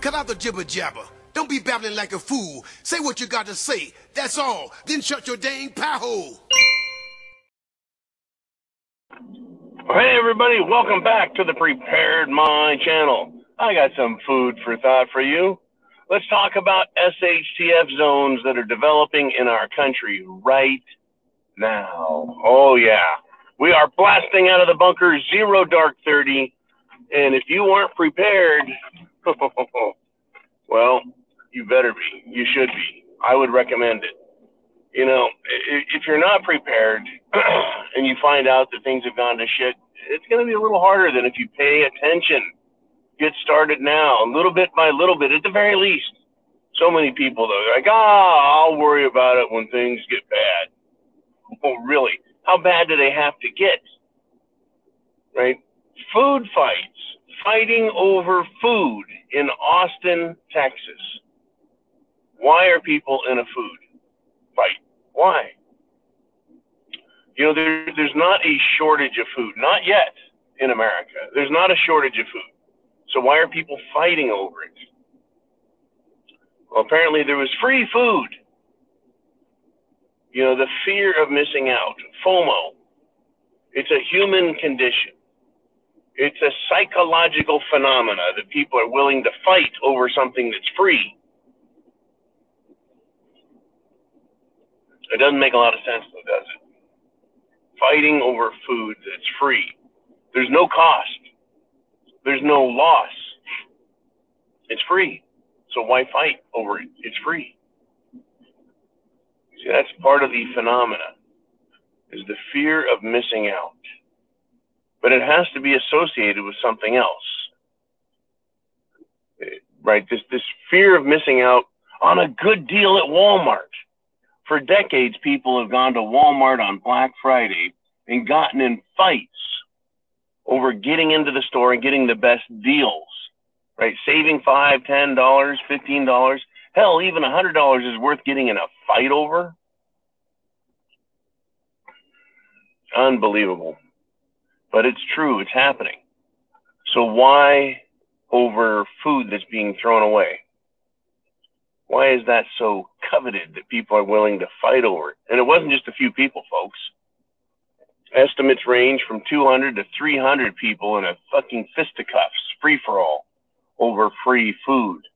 Cut out the jibber jabber. Don't be babbling like a fool. Say what you got to say. That's all. Then shut your dang pie hole. Hey everybody, welcome back to the Prepared Mind channel. I got some food for thought for you. Let's talk about SHTF zones that are developing in our country right now. Oh yeah, we are blasting out of the bunker, zero dark 30, and if you aren't prepared, well, you better be. You should be. I would recommend it. You know, if you're not prepared and you find out that things have gone to shit, it's going to be a little harder than if you pay attention. Get started now, little bit by little bit, at the very least. So many people, though, they're like, I'll worry about it when things get bad. Oh, really? How bad do they have to get? Right? Food fights. Fighting over food in Austin, Texas. Why are people in a food fight? Why? You know, there's not a shortage of food. Not yet in America. There's not a shortage of food. So why are people fighting over it? Well, apparently there was free food. You know, the fear of missing out, FOMO. It's a human condition. It's a psychological phenomena that people are willing to fight over something that's free. It doesn't make a lot of sense, though, does it? Fighting over food that's free. There's no cost. There's no loss. It's free. So why fight over it? It's free. See, that's part of the phenomena, is the fear of missing out. But it has to be associated with something else. Right? This fear of missing out on a good deal at Walmart. For decades, people have gone to Walmart on Black Friday and gotten in fights over getting into the store and getting the best deals, right? Saving $5, $10, $15, hell, even $100 is worth getting in a fight over. Unbelievable. But it's true, it's happening. So why over food that's being thrown away? Why is that so coveted that people are willing to fight over it? And it wasn't just a few people, folks. Estimates range from 200 to 300 people in a fucking fisticuffs, free-for-all, over free food.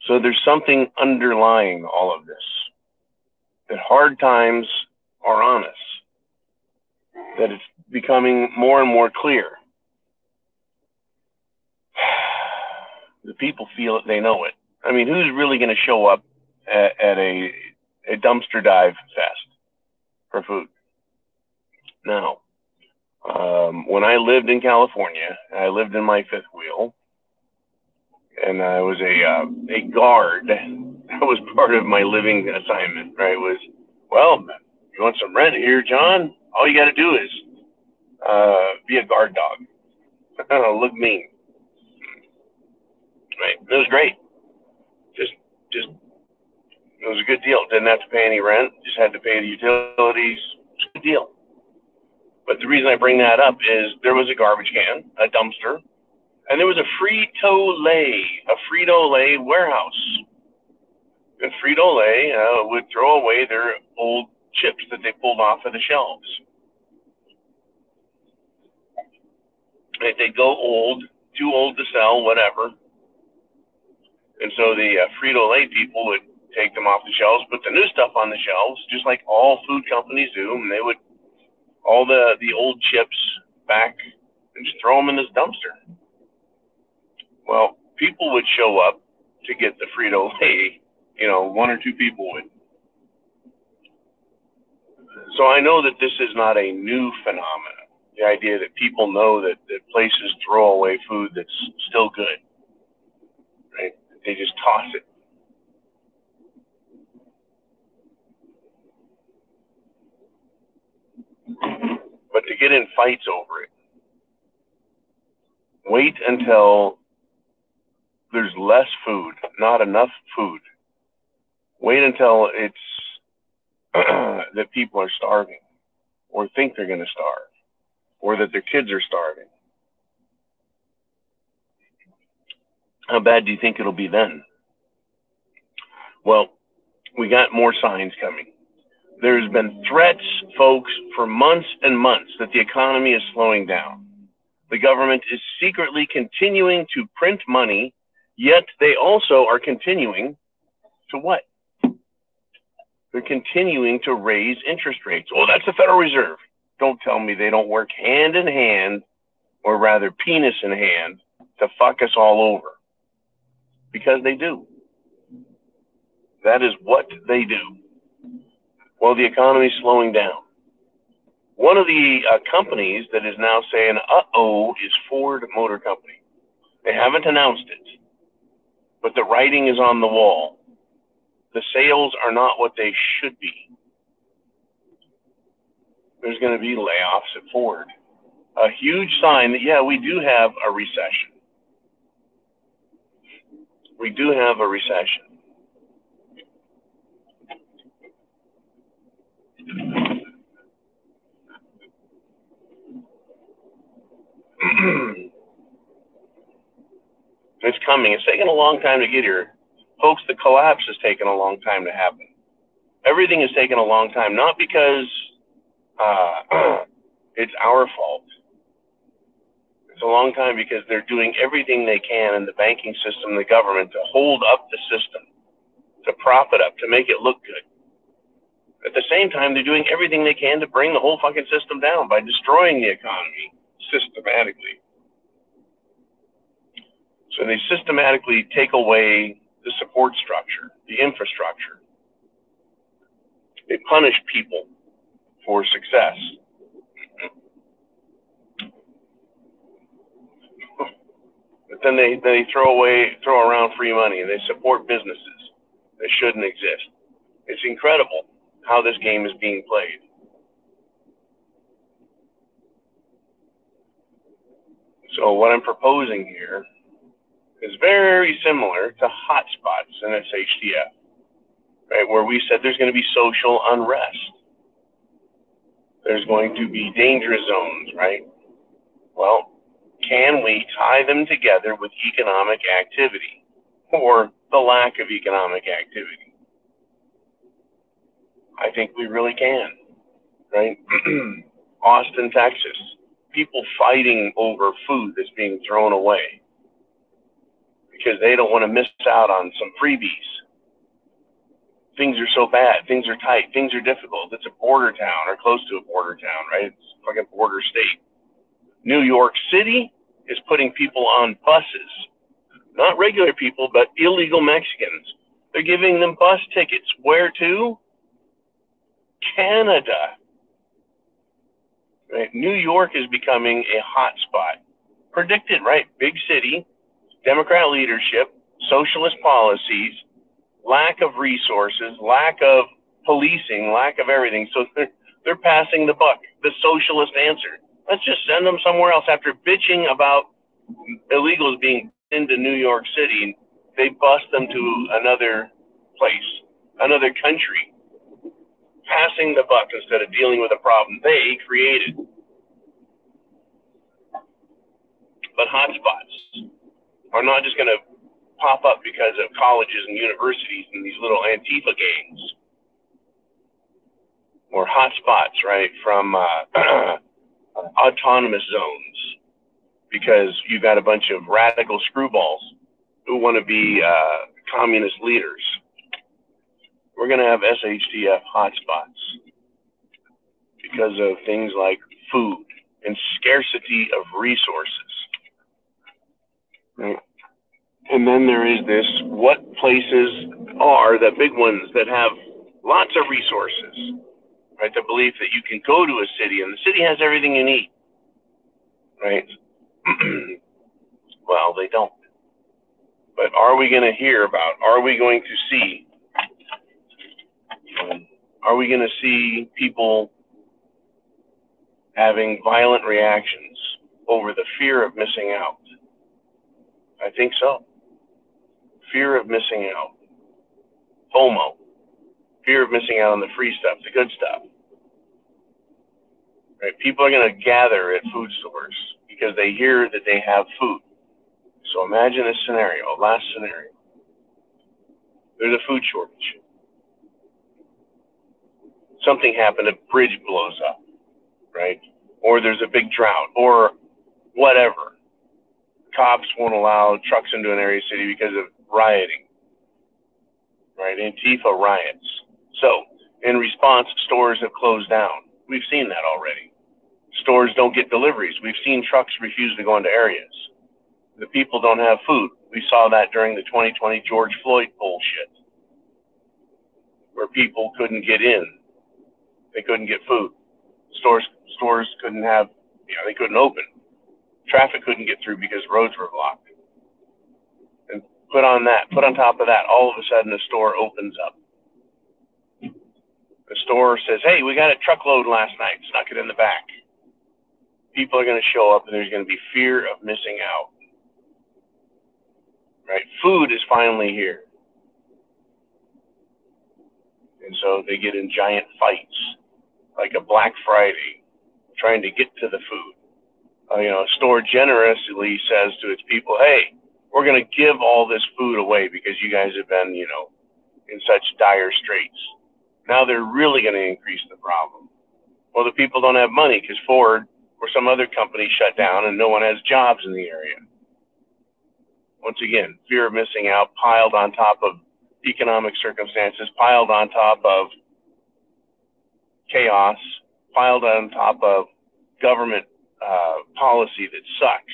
So there's something underlying all of this. That hard times are on us. That it's becoming more and more clear. The people feel it, they know it. I mean, who's really going to show up at a dumpster dive fest for food? No. When I lived in California, I lived in my fifth wheel, and I was a guard. That was part of my living assignment, right? Was, well, you want some rent here, John? All you got to do is be a guard dog. Look mean. Right? It was great. Just it was a good deal. Didn't have to pay any rent. Just had to pay the utilities. It's a good deal. But the reason I bring that up is there was a garbage can, a dumpster, and there was a Frito-Lay warehouse. And Frito-Lay would throw away their old chips that they pulled off of the shelves. They'd go old, too old to sell, whatever. And so the Frito-Lay people would take them off the shelves, put the new stuff on the shelves, just like all food companies do, and they would all the old chips back and just throw them in this dumpster. Well, people would show up to get the Frito-Lay, you know, one or two people would. So I know that this is not a new phenomenon. The idea that people know that places throw away food that's still good, right? They just toss it. But to get in fights over it, wait until there's less food, not enough food. Wait until it's that people are starving or think they're going to starve or that their kids are starving. How bad do you think it'll be then? Well, we got more signs coming. There's been threats, folks, for months and months that the economy is slowing down. The government is secretly continuing to print money, yet they also are continuing to what? They're continuing to raise interest rates. Oh, that's the Federal Reserve. Don't tell me they don't work hand in hand, or rather penis in hand, to fuck us all over. Because they do. That is what they do. Well, the economy is slowing down. One of the companies that is now saying, uh-oh, is Ford Motor Company. They haven't announced it, but the writing is on the wall. The sales are not what they should be. There's going to be layoffs at Ford. A huge sign that, yeah, we do have a recession. We do have a recession. It's coming. It's taken a long time to get here. Folks, the collapse has taken a long time to happen. Everything has taken a long time, not because it's our fault. It's a long time because they're doing everything they can in the banking system, the government, to hold up the system, to prop it up, to make it look good. At the same time, they're doing everything they can to bring the whole fucking system down by destroying the economy systematically. So they systematically take away the support structure, the infrastructure. They punish people for success. But then they throw around free money, and they support businesses that shouldn't exist. It's incredible how this game is being played. So what I'm proposing here is very similar to hotspots in HTF, right? Where we said there's going to be social unrest. There's going to be danger zones, right? Well, can we tie them together with economic activity or the lack of economic activity? I think we really can, right? Austin, Texas, people fighting over food that's being thrown away because they don't want to miss out on some freebies. Things are so bad. Things are tight. Things are difficult. It's a border town or close to a border town, right? It's like a border state. New York City is putting people on buses, not regular people, but illegal Mexicans. They're giving them bus tickets. Where to? Canada. Right? New York is becoming a hot spot. Predicted, right? Big city, Democrat leadership, socialist policies, lack of resources, lack of policing, lack of everything. So they're passing the buck, the socialist answer. Let's just send them somewhere else. After bitching about illegals being into New York City, they bust them to another place, another country, passing the buck instead of dealing with a problem they created. But hotspots are not just going to pop up because of colleges and universities and these little Antifa gangs, or hotspots, right, from autonomous zones, because you've got a bunch of radical screwballs who want to be communist leaders. We're going to have SHTF hotspots because of things like food and scarcity of resources. Right? And then there is this, what places are the big ones that have lots of resources, right? The belief that you can go to a city and the city has everything you need, right? Well, they don't. But are we going to hear about, are we going to see people having violent reactions over the fear of missing out? I think so. Fear of missing out. FOMO. Fear of missing out on the free stuff, the good stuff. Right? People are going to gather at food stores because they hear that they have food. So imagine a scenario, a last scenario. There's a food shortage. Something happened, a bridge blows up, right? Or there's a big drought, or whatever. Cops won't allow trucks into an area city because of rioting, right? Antifa riots. So, in response, stores have closed down. We've seen that already. Stores don't get deliveries. We've seen trucks refuse to go into areas. The people don't have food. We saw that during the 2020 George Floyd bullshit, where people couldn't get in. They couldn't get food. Stores couldn't have, they couldn't open. Traffic couldn't get through because roads were blocked. And put on top of that, all of a sudden the store opens up. The store says, hey, we got a truckload last night, snuck it in the back. People are going to show up and there's going to be fear of missing out. Right? Food is finally here. And so they get in giant fights, like a Black Friday, trying to get to the food. A store generously says to its people, hey, we're going to give all this food away because you guys have been, in such dire straits. Now they're really going to increase the problem. Well, the people don't have money because Ford or some other company shut down and no one has jobs in the area. Once again, fear of missing out piled on top of economic circumstances, piled on top of chaos, piled on top of government policy that sucks,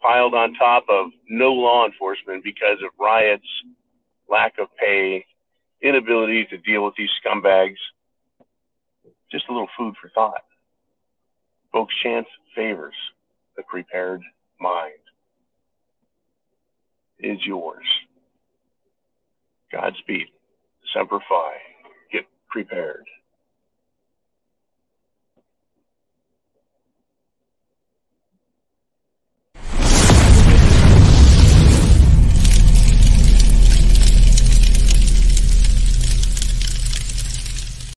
piled on top of no law enforcement because of riots, lack of pay, inability to deal with these scumbags. Just a little food for thought. Folks, chance favors the prepared mind. Is yours. Godspeed. Semper Fi. Get prepared.